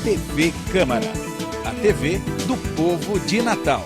TV Câmara, a TV do povo de Natal.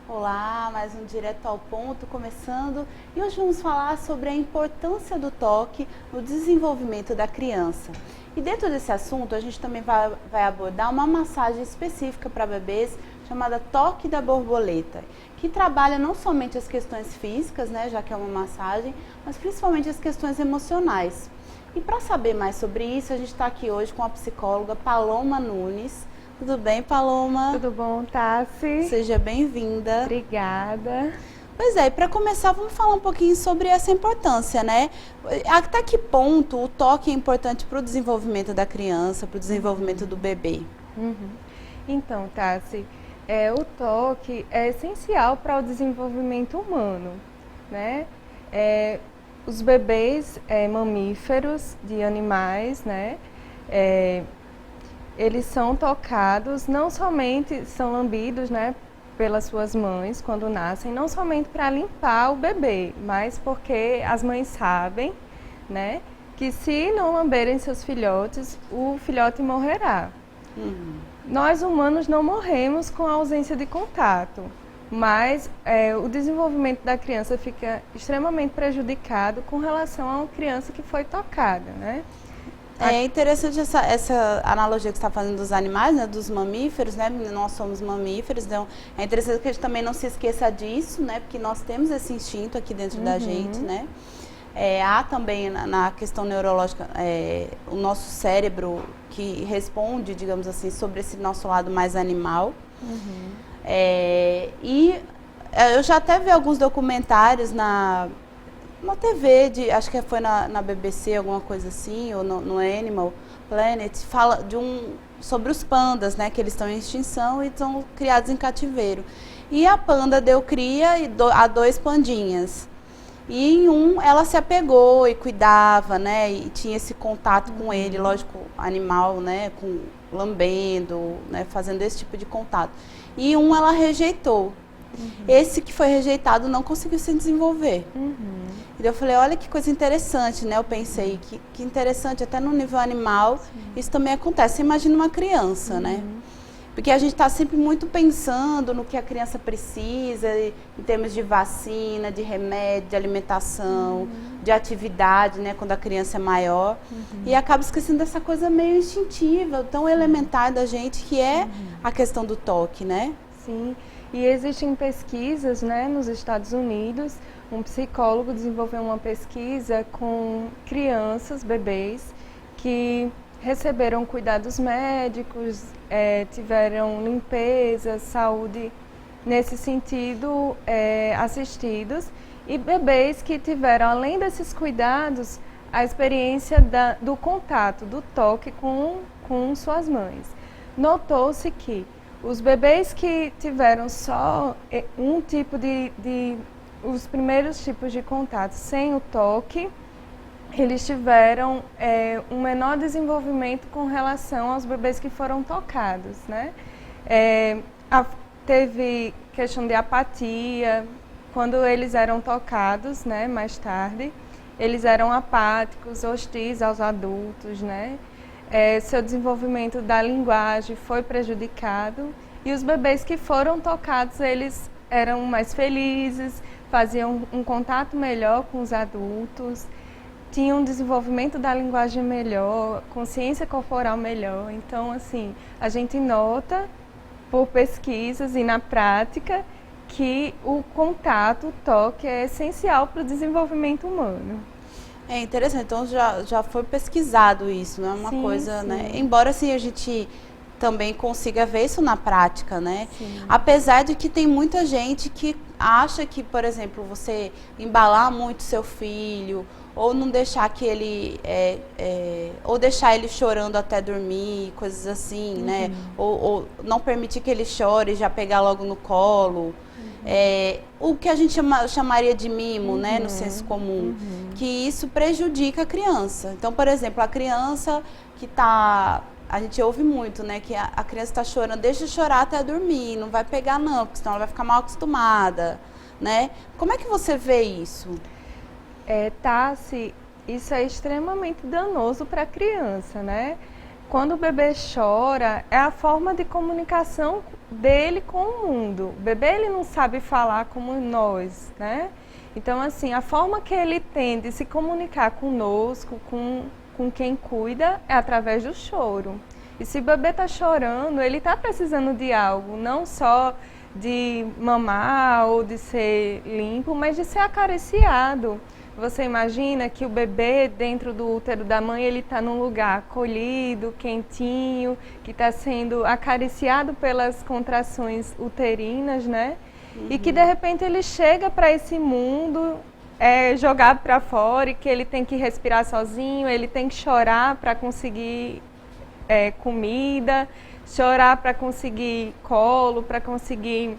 Olá, mais um Direto ao Ponto começando e hoje vamos falar sobre a importância do toque no desenvolvimento da criança. E dentro desse assunto a gente também vai abordar uma massagem específica para bebês chamada Toque da Borboleta, que trabalha não somente as questões físicas, né, já que é uma massagem, mas principalmente as questões emocionais. E para saber mais sobre isso, a gente está aqui hoje com a psicóloga Paloma Nunes. Tudo bem, Paloma? Tudo bom, Tassi? Seja bem-vinda. Obrigada. Pois é, e para começar, vamos falar um pouquinho sobre essa importância, né? Até que ponto o toque é importante para o desenvolvimento da criança, para o desenvolvimento do bebê? Então, Tassi, o toque é essencial para o desenvolvimento humano, né? Os bebês mamíferos de animais, né? Eles são tocados, não somente são lambidos, né, pelas suas mães quando nascem, não somente para limpar o bebê, mas porque as mães sabem, né, que se não lamberem seus filhotes, o filhote morrerá. Nós humanos não morremos com a ausência de contato, mas o desenvolvimento da criança fica extremamente prejudicado com relação a uma criança que foi tocada, né? É interessante essa analogia que você está fazendo dos animais, né, dos mamíferos, né? Nós somos mamíferos, então é interessante que a gente também não se esqueça disso, né? Porque nós temos esse instinto aqui dentro da gente, né? Há também na questão neurológica o nosso cérebro que responde, digamos assim, sobre esse nosso lado mais animal. Eu já até vi alguns documentários na TV, acho que foi na BBC, alguma coisa assim, ou no Animal Planet, fala sobre os pandas, né, que eles estão em extinção e são criados em cativeiro. E a panda deu cria a 2 pandinhas. E em um ela se apegou e cuidava, né, e tinha esse contato com ele, lógico, animal, né, lambendo, né, fazendo esse tipo de contato. E um ela rejeitou. Esse que foi rejeitado não conseguiu se desenvolver. E eu falei, olha que coisa interessante, né? Eu pensei, que interessante, até no nível animal, isso também acontece. Você imagina uma criança, né? Porque a gente está sempre muito pensando no que a criança precisa, em termos de vacina, de remédio, de alimentação, de atividade, né? Quando a criança é maior. E acaba esquecendo dessa coisa meio instintiva, tão elementar da gente, que é a questão do toque, né? Sim. E existem pesquisas, né, nos Estados Unidos, um psicólogo desenvolveu uma pesquisa com crianças, bebês, que receberam cuidados médicos, tiveram limpeza, saúde, nesse sentido, assistidos, e bebês que tiveram, além desses cuidados, a experiência do contato, do toque com suas mães. Notou-se que os bebês que tiveram só um tipo os primeiros tipos de contato sem o toque, eles tiveram um menor desenvolvimento com relação aos bebês que foram tocados, né? Teve questão de apatia, quando eles eram tocados, né, mais tarde, eles eram apáticos, hostis aos adultos, né? Seu desenvolvimento da linguagem foi prejudicado e os bebês que foram tocados, eles eram mais felizes, faziam um contato melhor com os adultos, tinham um desenvolvimento da linguagem melhor, consciência corporal melhor. Então, assim, a gente nota por pesquisas e na prática que o contato, o toque é essencial para o desenvolvimento humano. É interessante, então já foi pesquisado isso, não é uma coisa, né? Embora assim a gente também consiga ver isso na prática, né? Apesar de que tem muita gente que acha que, por exemplo, você embalar muito seu filho, ou não deixar que ele, ou deixar ele chorando até dormir, coisas assim, né? Ou não permitir que ele chore e já pegar logo no colo. O que a gente chamaria de mimo, né, no senso comum, que isso prejudica a criança. Então, por exemplo, a criança que está a gente ouve muito, né, que a criança está chorando, deixa de chorar até dormir, não vai pegar não, porque senão ela vai ficar mal acostumada, né? Como é que você vê isso? Tassi, isso é extremamente danoso para a criança, né? Quando o bebê chora, é a forma de comunicação dele com o mundo. O bebê, ele não sabe falar como nós, né? Então, assim, a forma que ele tem de se comunicar conosco, com quem cuida, é através do choro. E se o bebê está chorando, ele está precisando de algo, não só de mamar ou de ser limpo, mas de ser acariciado. Você imagina que o bebê dentro do útero da mãe, ele está num lugar acolhido, quentinho, que está sendo acariciado pelas contrações uterinas, né? E que de repente ele chega para esse mundo jogado para fora e que ele tem que respirar sozinho, ele tem que chorar para conseguir comida, chorar para conseguir colo, para conseguir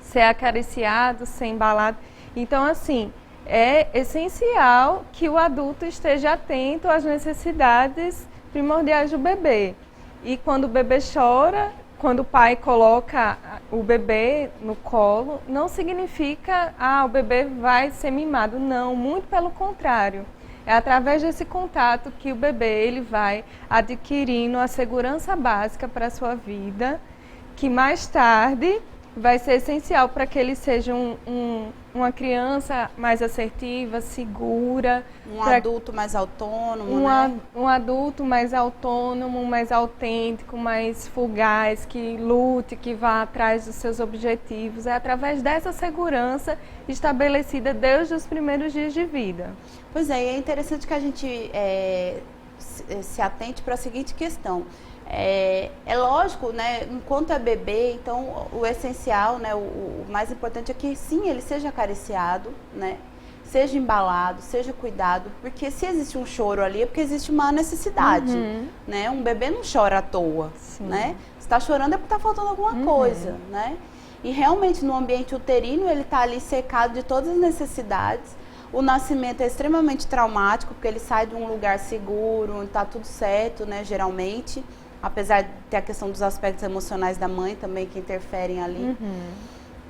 ser acariciado, ser embalado. Então, assim, é essencial que o adulto esteja atento às necessidades primordiais do bebê. E quando o bebê chora, quando o pai coloca o bebê no colo, não significa o bebê vai ser mimado. Não, muito pelo contrário. É através desse contato que o bebê ele vai adquirindo a segurança básica para a sua vida, que mais tarde vai ser essencial para que ele seja uma criança mais assertiva, segura. Adulto mais autônomo, né? Um adulto mais autônomo, mais autêntico, mais fugaz, que lute, que vá atrás dos seus objetivos. É através dessa segurança estabelecida desde os primeiros dias de vida. Pois é, e é interessante que a gente se atente para a seguinte questão. É lógico, né, enquanto é bebê, então o essencial, né, o mais importante é que sim, ele seja acariciado, né, seja embalado, seja cuidado, porque se existe um choro ali é porque existe uma necessidade, né, um bebê não chora à toa, né, se está chorando é porque está faltando alguma coisa, né, e realmente no ambiente uterino ele está ali cercado de todas as necessidades. O nascimento é extremamente traumático, porque ele sai de um lugar seguro, onde está tudo certo, né, geralmente. Apesar de ter a questão dos aspectos emocionais da mãe também que interferem ali.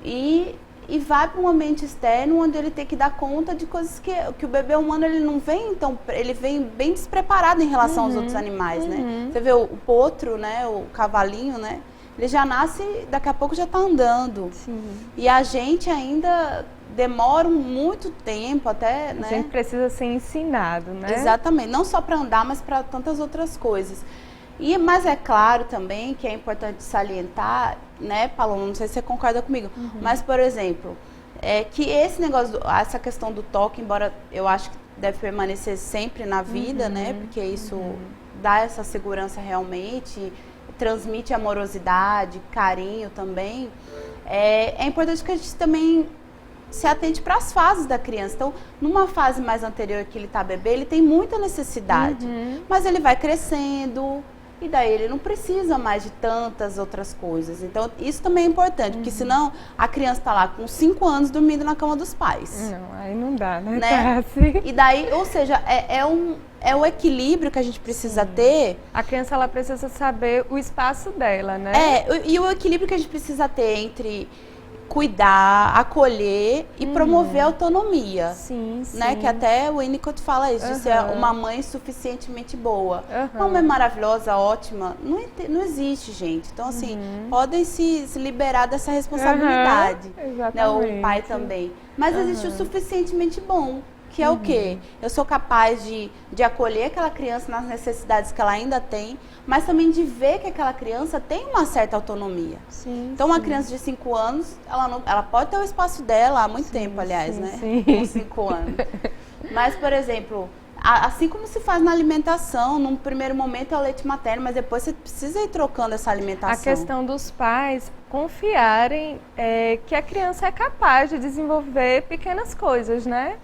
E vai para um ambiente externo onde ele tem que dar conta de coisas que o bebê humano ele não vem, então ele vem bem despreparado em relação aos outros animais, né? Você vê o potro, né, o cavalinho, né? Ele já nasce, daqui a pouco já está andando. Sim. E a gente ainda demora muito tempo até, né? A gente precisa ser ensinado, né? Exatamente, não só para andar, mas para tantas outras coisas. Mas é claro também que é importante salientar, né, Paloma, não sei se você concorda comigo, mas, por exemplo, que esse negócio, essa questão do toque, embora eu acho que deve permanecer sempre na vida, né, porque isso dá essa segurança realmente, transmite amorosidade, carinho também, é importante que a gente também se atente para as fases da criança. Então, numa fase mais anterior que ele está bebê, ele tem muita necessidade, mas ele vai crescendo, e daí ele não precisa mais de tantas outras coisas. Então, isso também é importante, porque senão a criança está lá com 5 anos dormindo na cama dos pais. Não, aí não dá, né? E daí, ou seja, é o equilíbrio que a gente precisa ter. A criança, ela precisa saber o espaço dela, né? E o equilíbrio que a gente precisa ter entre cuidar, acolher e promover a autonomia. Sim, né? sim. Que até o Winnicott fala isso, de ser uma mãe suficientemente boa. Uma mãe maravilhosa, ótima, não existe, gente. Então, assim, podem se liberar dessa responsabilidade. Né? O pai também. Mas existe o suficientemente bom, que é o quê? Eu sou capaz de acolher aquela criança nas necessidades que ela ainda tem, mas também de ver que aquela criança tem uma certa autonomia. Sim, então, uma criança de 5 anos, ela pode ter o espaço dela há muito tempo, aliás, né? Com 5 anos. Mas, por exemplo, assim como se faz na alimentação, num primeiro momento é o leite materno, mas depois você precisa ir trocando essa alimentação. A questão dos pais confiarem que a criança é capaz de desenvolver pequenas coisas, né?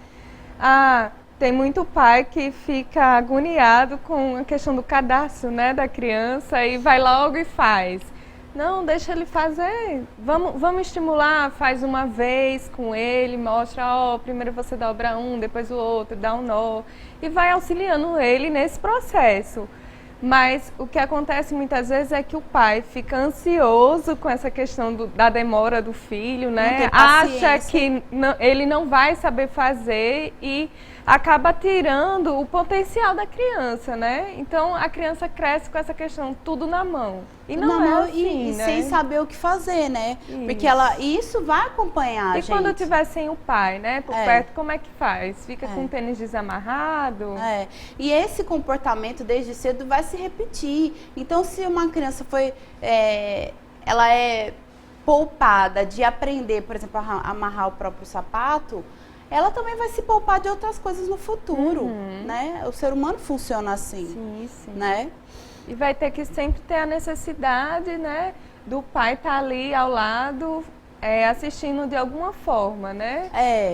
Tem muito pai que fica agoniado com a questão do cadastro, né, da criança e vai logo e faz. Não, deixa ele fazer. Vamos estimular, faz uma vez com ele, mostra, primeiro você dobra um, depois o outro, dá um nó. E vai auxiliando ele nesse processo. Mas o que acontece muitas vezes é que o pai fica ansioso com essa questão da demora do filho, né? Acha que ele não vai saber fazer e acaba tirando o potencial da criança, né? Então a criança cresce com essa questão tudo na mão. E não é assim, e né? sem saber o que fazer, né? Isso. Porque isso vai acompanhar a gente. E quando tiver sem o pai, né, por perto, como é que faz? Fica com o tênis desamarrado? E esse comportamento desde cedo vai se repetir. Então, se uma criança ela é poupada de aprender, por exemplo, a amarrar o próprio sapato, ela também vai se poupar de outras coisas no futuro, né? O ser humano funciona assim, sim. né? E vai ter que sempre ter a necessidade, né, do pai estar ali ao lado, assistindo de alguma forma, né?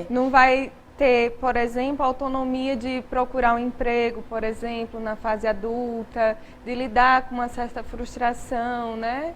Não vai ter, por exemplo, a autonomia de procurar um emprego, por exemplo, na fase adulta, de lidar com uma certa frustração, né?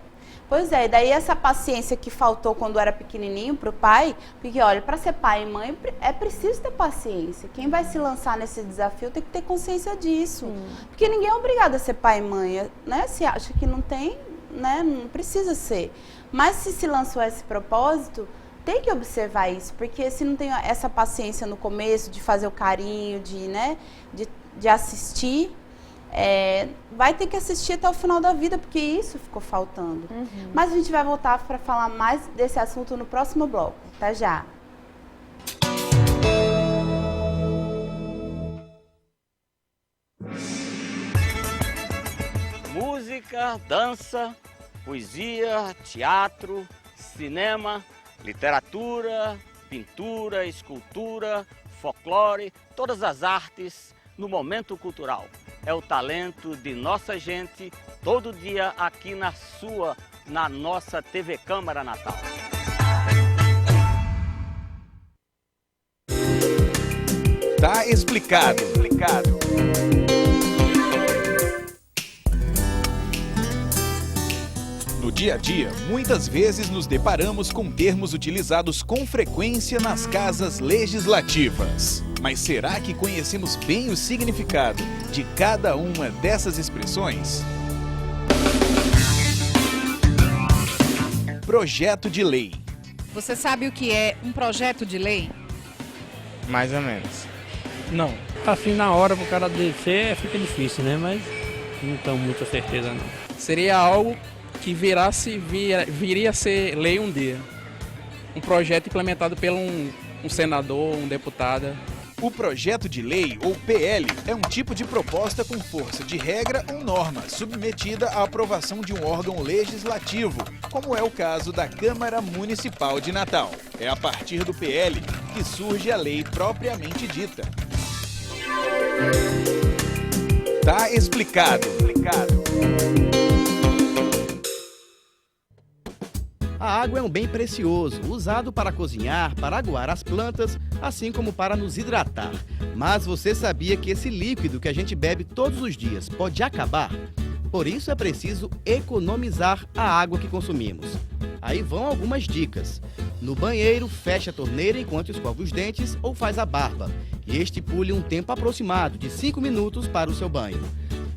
Pois é, e daí essa paciência que faltou quando era pequenininho para o pai, porque olha, para ser pai e mãe é preciso ter paciência. Quem vai se lançar nesse desafio tem que ter consciência disso. Porque ninguém é obrigado a ser pai e mãe, né? Se acha que não tem, né? Não precisa ser. Mas se lançou esse propósito, tem que observar isso, porque se não tem essa paciência no começo de fazer o carinho, de assistir, vai ter que assistir até o final da vida, porque isso ficou faltando. Mas a gente vai voltar para falar mais desse assunto no próximo bloco. Até já! Música, dança, poesia, teatro, cinema, literatura, pintura, escultura, folclore, todas as artes no momento cultural. É o talento de nossa gente, todo dia aqui na nossa TV Câmara Natal. Tá explicado. No dia a dia, muitas vezes nos deparamos com termos utilizados com frequência nas casas legislativas. Mas será que conhecemos bem o significado de cada uma dessas expressões? Projeto de lei. Você sabe o que é um projeto de lei? Mais ou menos. Não. Assim, na hora pro cara descer fica difícil, né? Mas não tenho muita certeza, não. Seria algo que viria a ser lei um dia. Um projeto implementado por um senador, um deputado. O projeto de lei, ou PL, é um tipo de proposta com força de regra ou norma, submetida à aprovação de um órgão legislativo, como é o caso da Câmara Municipal de Natal. É a partir do PL que surge a lei propriamente dita. Tá explicado. A água é um bem precioso, usado para cozinhar, para aguar as plantas, assim como para nos hidratar. Mas você sabia que esse líquido que a gente bebe todos os dias pode acabar? Por isso é preciso economizar a água que consumimos. Aí vão algumas dicas. No banheiro, feche a torneira enquanto escova os dentes ou faz a barba. E estipule um tempo aproximado de 5 minutos para o seu banho.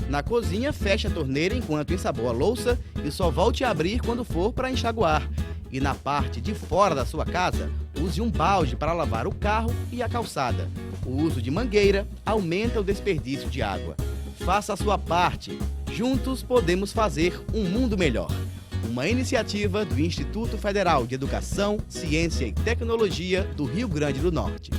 Na cozinha, feche a torneira enquanto ensaboa a louça e só volte a abrir quando for para enxaguar. E na parte de fora da sua casa, use um balde para lavar o carro e a calçada. O uso de mangueira aumenta o desperdício de água. Faça a sua parte. Juntos podemos fazer um mundo melhor. Uma iniciativa do Instituto Federal de Educação, Ciência e Tecnologia do Rio Grande do Norte.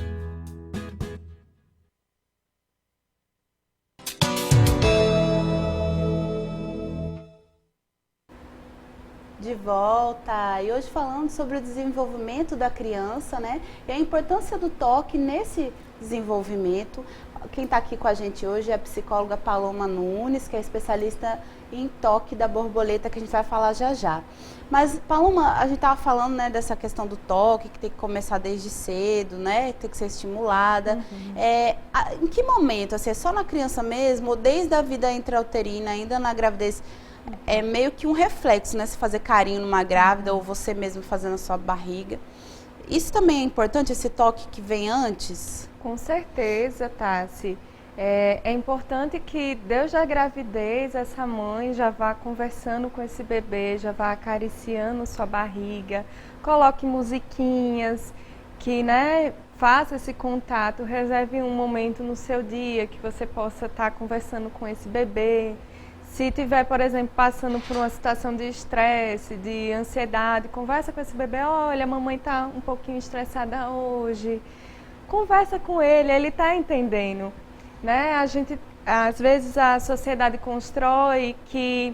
De volta, e hoje falando sobre o desenvolvimento da criança, né? E a importância do toque nesse desenvolvimento. Quem está aqui com a gente hoje é a psicóloga Paloma Nunes, que é especialista em toque da borboleta, que a gente vai falar já já. Mas, Paloma, a gente estava falando, né, dessa questão do toque, que tem que começar desde cedo, né? Tem que ser estimulada. Em que momento? Assim, é só na criança mesmo, ou desde a vida intrauterina, ainda na gravidez? É meio que um reflexo, né? Se fazer carinho numa grávida ou você mesmo fazendo a sua barriga. Isso também é importante, esse toque que vem antes? Com certeza, Tassi. É importante que desde a gravidez essa mãe já vá conversando com esse bebê, já vá acariciando sua barriga, coloque musiquinhas, que, né, faça esse contato, reserve um momento no seu dia que você possa estar conversando com esse bebê. Se tiver, por exemplo, passando por uma situação de estresse, de ansiedade, conversa com esse bebê, olha, a mamãe está um pouquinho estressada hoje. Conversa com ele está entendendo. Né? Às vezes a sociedade constrói que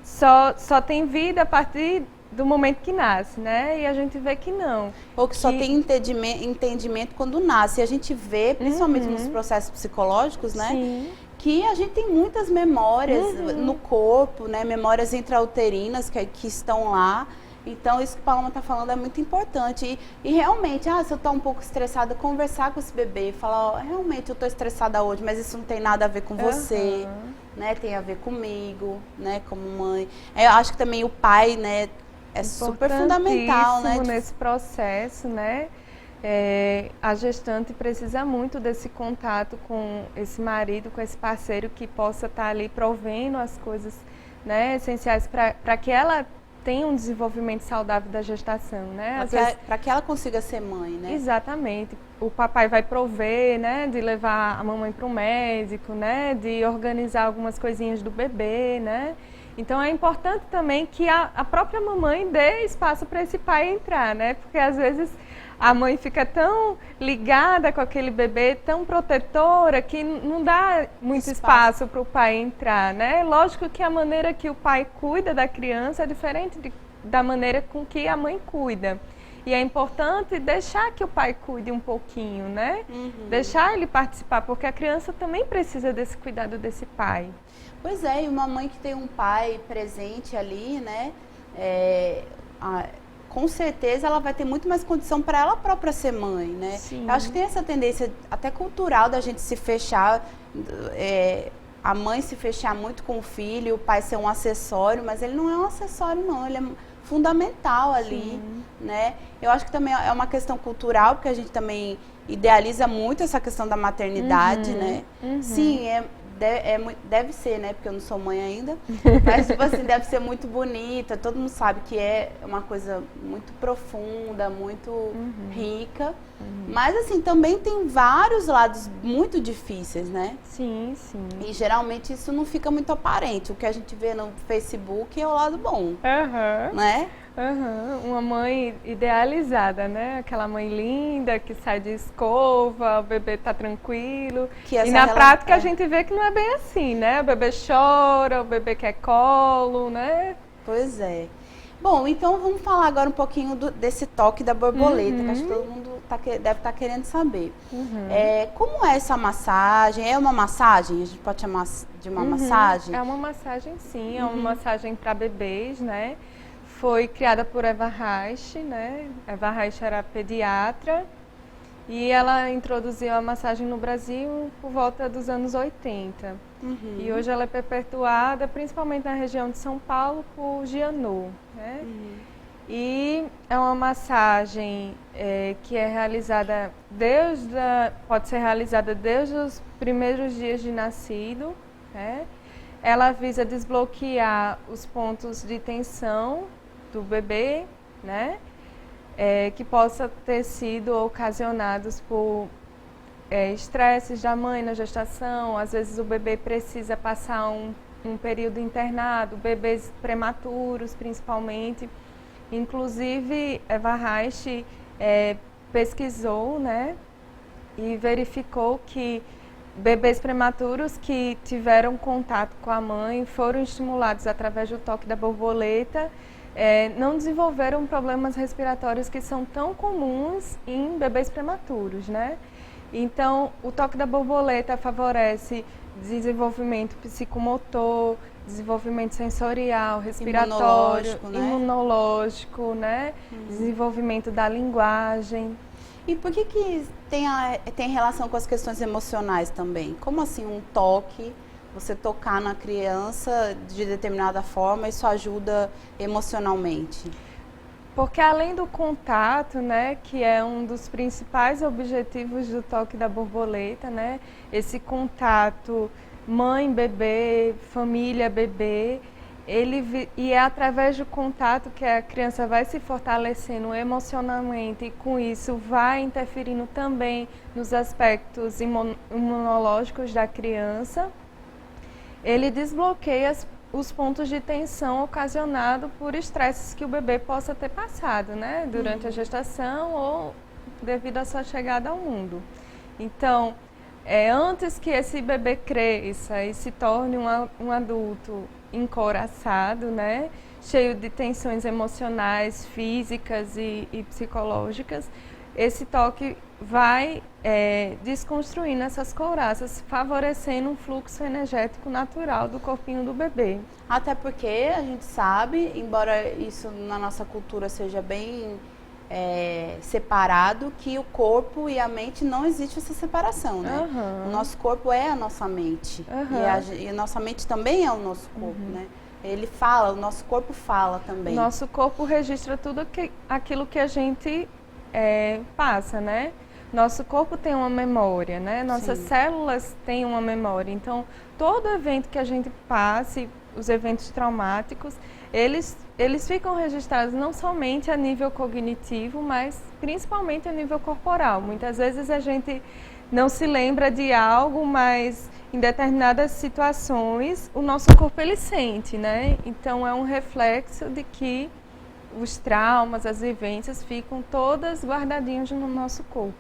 só tem vida a partir do momento que nasce, né? E a gente vê que não. Ou que só tem entendimento quando nasce. E a gente vê, principalmente nos processos psicológicos, né? Sim. Que a gente tem muitas memórias no corpo, né? Memórias intrauterinas que estão lá. Então, isso que a Paloma está falando é muito importante. E realmente, se eu estou um pouco estressada, conversar com esse bebê, falar, realmente eu estou estressada hoje, mas isso não tem nada a ver com você, né? Tem a ver comigo, né? Como mãe. Eu acho que também o pai, né? É super fundamental, né? Nesse processo, né? A gestante precisa muito desse contato com esse marido, com esse parceiro que possa estar ali provendo as coisas, né, essenciais para que ela tenha um desenvolvimento saudável da gestação, né? Para que ela consiga ser mãe, né? Exatamente. O papai vai prover, né, de levar a mamãe para o médico, né, de organizar algumas coisinhas do bebê, né? Então é importante também que a própria mamãe dê espaço para esse pai entrar, né? Porque às vezes a mãe fica tão ligada com aquele bebê, tão protetora, que não dá muito espaço para o pai entrar, né? Lógico que a maneira que o pai cuida da criança é diferente da maneira com que a mãe cuida. E é importante deixar que o pai cuide um pouquinho, né? Deixar ele participar, porque a criança também precisa desse cuidado desse pai. Pois é, e uma mãe que tem um pai presente ali, né? Com certeza ela vai ter muito mais condição para ela própria ser mãe, né? Sim. Eu acho que tem essa tendência até cultural da gente se fechar, a mãe se fechar muito com o filho, o pai ser um acessório, mas ele não é um acessório não, ele é fundamental ali, né? Eu acho que também é uma questão cultural, porque a gente também idealiza muito essa questão da maternidade, né? Sim, deve ser, né? Porque eu não sou mãe ainda. Mas, tipo assim, deve ser muito bonita. Todo mundo sabe que é uma coisa muito profunda, muito rica. Mas, assim, também tem vários lados muito difíceis, né? Sim, sim. E, geralmente, isso não fica muito aparente. O que a gente vê no Facebook é o lado bom, né? Uma mãe idealizada, né? Aquela mãe linda que sai de escova, o bebê tá tranquilo. E na prática a gente vê que não é bem assim, né? O bebê chora, o bebê quer colo, né? Pois é. Bom, então vamos falar agora um pouquinho desse toque da borboleta, que acho que todo mundo deve estar querendo saber. Como é essa massagem? É uma massagem? A gente pode chamar de uma massagem? É uma massagem, sim. É uma massagem para bebês, né? Foi criada por Eva Reich, né? Eva Reich era pediatra e ela introduziu a massagem no Brasil por volta dos anos 80. E hoje ela é perpetuada principalmente na região de São Paulo por Gianot, né? E é uma massagem que é realizada pode ser realizada desde os primeiros dias de nascido, né? Ela visa desbloquear os pontos de tensão do bebê, né? Que possa ter sido ocasionados por estresses da mãe na gestação. Às vezes o bebê precisa passar um período internado, bebês prematuros principalmente. Inclusive, Eva Reich pesquisou, né? E verificou que bebês prematuros que tiveram contato com a mãe foram estimulados através do toque da borboleta, não desenvolveram problemas respiratórios que são tão comuns em bebês prematuros, né? Então, o toque da borboleta favorece desenvolvimento psicomotor, desenvolvimento sensorial, respiratório, imunológico, né? Desenvolvimento da linguagem. E por que tem relação com as questões emocionais também? Como assim um toque, você tocar na criança de determinada forma, isso ajuda emocionalmente? Porque além do contato, né, que é um dos principais objetivos do toque da borboleta, né, esse contato mãe-bebê, família-bebê, e é através do contato que a criança vai se fortalecendo emocionalmente e com isso vai interferindo também nos aspectos imunológicos da criança. Ele desbloqueia os pontos de tensão ocasionados por estresses que o bebê possa ter passado, né, durante a gestação ou devido à sua chegada ao mundo. Então, antes que esse bebê cresça e se torne um adulto encouraçado, né, cheio de tensões emocionais, físicas e psicológicas, esse toque vai desconstruindo essas couraças, favorecendo um fluxo energético natural do corpinho do bebê. Até porque a gente sabe, embora isso na nossa cultura seja bem separado, que o corpo e a mente não existe essa separação, né? Uhum. O nosso corpo é a nossa mente. Uhum. E a nossa mente também é o nosso corpo, né? Ele fala, o nosso corpo fala também. Nosso corpo registra tudo aquilo que a gente passa, né? Nosso corpo tem uma memória, né? Nossas células têm uma memória. Então, todo evento que a gente passe, os eventos traumáticos, eles ficam registrados não somente a nível cognitivo, mas principalmente a nível corporal. Muitas vezes a gente não se lembra de algo, mas em determinadas situações o nosso corpo ele sente, né? Então, é um reflexo de que os traumas, as vivências ficam todas guardadinhas no nosso corpo.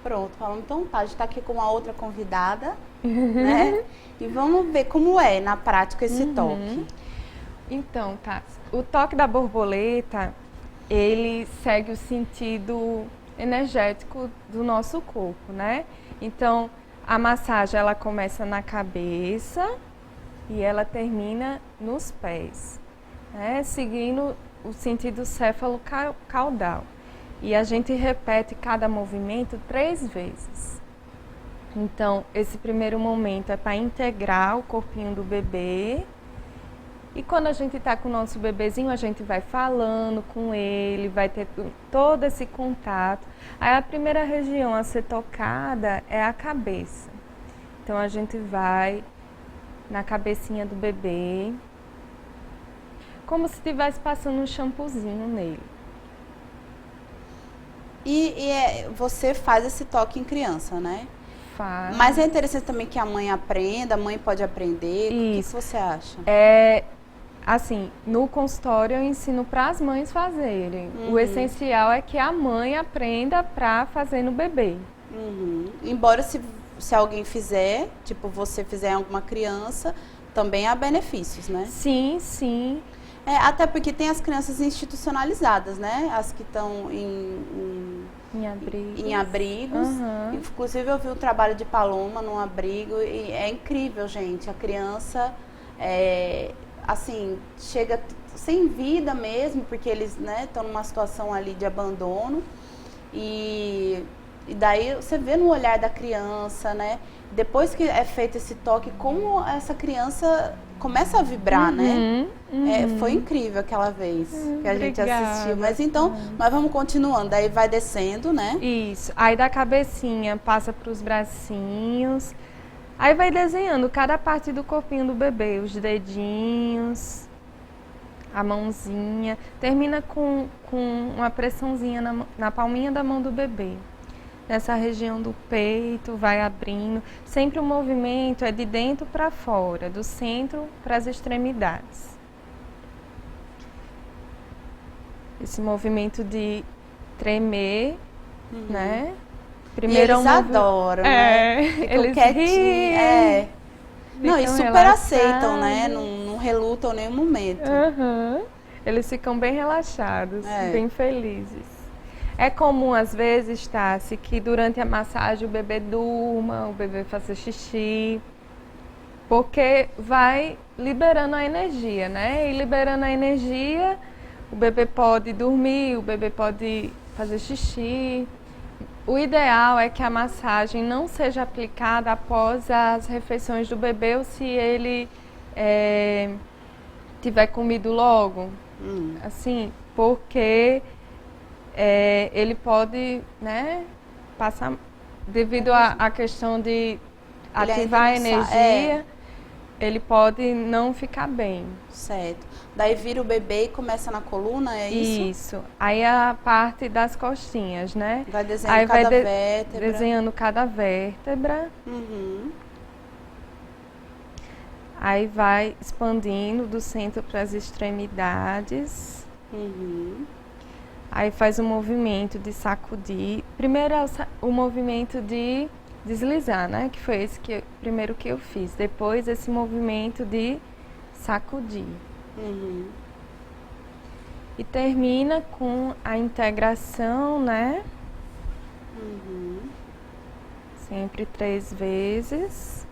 Pronto, falando, então tá, a gente tá aqui com uma outra convidada, né? E vamos ver como é na prática esse toque. Então, tá, o toque da borboleta, ele segue o sentido energético do nosso corpo, né? Então, a massagem, ela começa na cabeça e ela termina nos pés, né? Seguindo o sentido céfalo-caudal. E a gente repete cada movimento 3 vezes. Então, esse primeiro momento é para integrar o corpinho do bebê. E quando a gente está com o nosso bebezinho, a gente vai falando com ele, vai ter todo esse contato. Aí a primeira região a ser tocada é a cabeça. Então, a gente vai na cabecinha do bebê, como se estivesse passando um shampoozinho nele. Você faz esse toque em criança, né? Faz. Mas é interessante também que a mãe aprenda, a mãe pode aprender. Isso. O que você acha? Assim, no consultório eu ensino para as mães fazerem. O essencial é que a mãe aprenda para fazer no bebê. Embora se alguém fizer, tipo você fizer em alguma criança, também há benefícios, né? Sim, sim. Até porque tem as crianças institucionalizadas, né? As que estão em abrigos. Inclusive eu vi o trabalho de Paloma num abrigo e é incrível, gente. A criança, assim, chega sem vida mesmo, porque eles, né, estão numa situação ali de abandono. E daí você vê no olhar da criança, né? Depois que é feito esse toque, como essa criança começa a vibrar, né? Foi incrível aquela vez que a gente assistiu. Mas então, nós vamos continuando. Aí vai descendo, né? Isso. Aí da cabecinha passa para os bracinhos. Aí vai desenhando cada parte do corpinho do bebê. Os dedinhos, a mãozinha. Termina com uma pressãozinha na palminha da mão do bebê. Nessa região do peito, vai abrindo. Sempre o movimento é de dentro para fora, do centro para as extremidades. Esse movimento de tremer, né? Primeiro eles adoram, né? Ficam eles quietinhos. Não, e super relaxados. Aceitam, né? Não relutam em nenhum momento. Eles ficam bem relaxados, bem felizes. É comum, às vezes, Tassi, que durante a massagem o bebê durma, o bebê faça xixi, porque vai liberando a energia, né? E liberando a energia, o bebê pode dormir, o bebê pode fazer xixi. O ideal é que a massagem não seja aplicada após as refeições do bebê ou se ele tiver comido logo, assim, porque ele pode, né, passar, devido à questão de ativar a energia, ele pode não ficar bem. Certo. Daí vira o bebê e começa na coluna, é isso? Isso. Aí a parte das costinhas, né? Vai desenhando Aí cada vai vértebra. desenhando cada vértebra. Uhum. Aí vai expandindo do centro para as extremidades. Uhum. Aí faz o movimento de sacudir. Primeiro é o movimento de deslizar, né? Que foi esse primeiro que eu fiz. Depois esse movimento de sacudir. Uhum. E termina com a integração, né? Uhum. Sempre 3 vezes.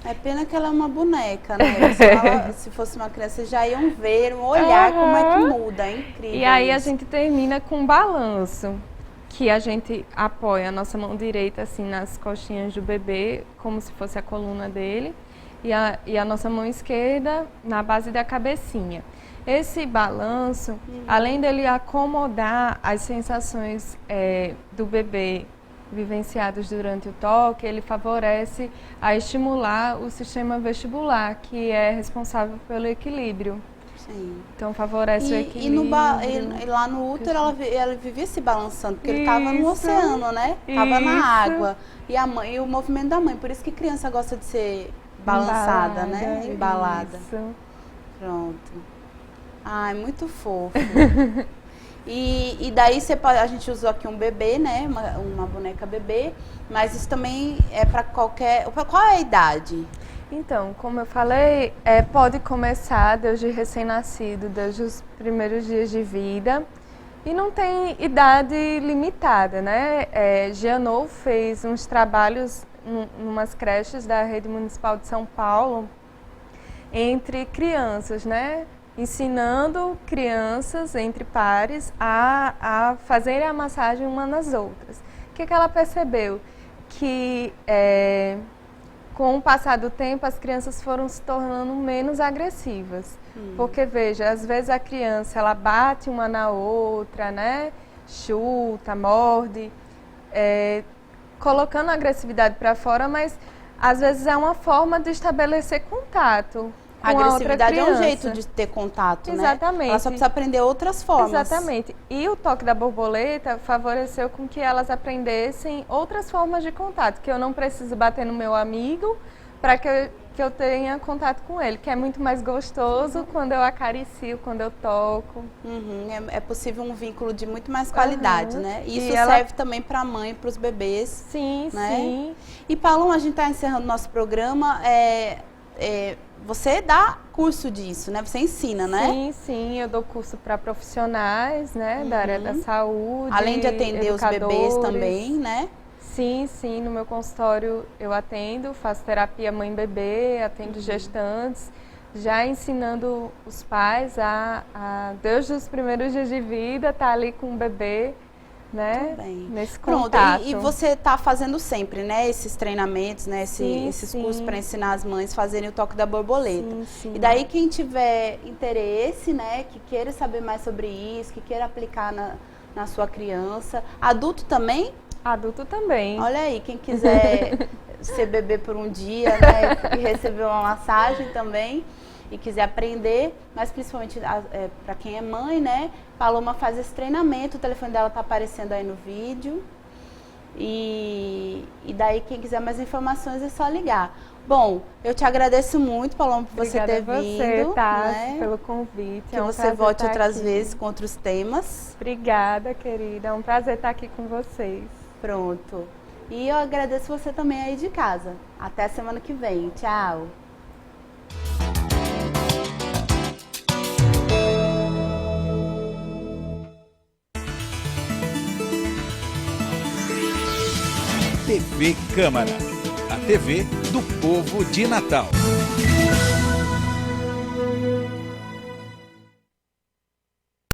É pena que ela é uma boneca, né? Se fosse uma criança, vocês já iam ver, olhar como é que muda, é incrível. E aí a isso. gente termina com um balanço, que a gente apoia a nossa mão direita assim nas coxinhas do bebê, como se fosse a coluna dele, e a nossa mão esquerda na base da cabecinha. Esse balanço, além dele acomodar as sensações do bebê vivenciados durante o toque, ele favorece a estimular o sistema vestibular, que é responsável pelo equilíbrio. Sim. Então favorece o E, equilíbrio. e lá no útero ela vivia se balançando, porque ele estava no Isso. oceano, né? Estava na Isso. água. E a mãe, e o movimento da mãe, por isso que criança gosta de ser balançada, né? Embalada. Isso. Pronto. Ai, muito fofo. E daí a gente usou aqui um bebê, né? Uma boneca bebê, mas isso também é para qualquer. Qual é a idade? Então, como eu falei, pode começar desde recém-nascido, desde os primeiros dias de vida, e não tem idade limitada, né? Gianou fez uns trabalhos em umas creches da Rede Municipal de São Paulo entre crianças, né? Ensinando crianças entre pares a fazerem a massagem uma nas outras. O que ela percebeu? Que com o passar do tempo as crianças foram se tornando menos agressivas. Porque, veja, às vezes a criança ela bate uma na outra, né? Chuta, morde, colocando a agressividade para fora, mas às vezes é uma forma de estabelecer contato. A agressividade é um jeito de ter contato, Exatamente. né? Ela só precisa aprender outras formas. Exatamente. E o toque da borboleta favoreceu com que elas aprendessem outras formas de contato, que eu não preciso bater no meu amigo para que eu tenha contato com ele, que é muito mais gostoso quando eu acaricio, quando eu toco. Uhum. É possível um vínculo de muito mais qualidade, né? E isso serve também para a mãe e para os bebês. Sim, né? sim. E, Paulo, a gente está encerrando nosso programa. Você dá curso disso, né? Você ensina, né? Sim, sim, eu dou curso para profissionais, né, da área da saúde. Além de atender os bebês também, né? Sim, sim, no meu consultório eu atendo, faço terapia mãe-bebê, atendo gestantes, já ensinando os pais desde os primeiros dias de vida, estar ali com o bebê, né? Nesse contato. E você está fazendo sempre, né? Esses treinamentos, né? Esses cursos para ensinar as mães a fazerem o toque da borboleta. Sim, sim. E daí quem tiver interesse, né? Que queira saber mais sobre isso, que queira aplicar na sua criança. Adulto também? Adulto também. Olha aí, quem quiser ser bebê por um dia, né? E receber uma massagem também. E quiser aprender, mas principalmente para quem é mãe, né? Paloma faz esse treinamento, o telefone dela tá aparecendo aí no vídeo. E daí quem quiser mais informações é só ligar. Bom, eu te agradeço muito, Paloma, por você ter vindo. Tassi, pelo convite. Que você volte outras vezes com outros temas. Obrigada, querida. É um prazer estar aqui com vocês. Pronto. E eu agradeço você também aí de casa. Até semana que vem. Tchau. TV Câmara, a TV do povo de Natal.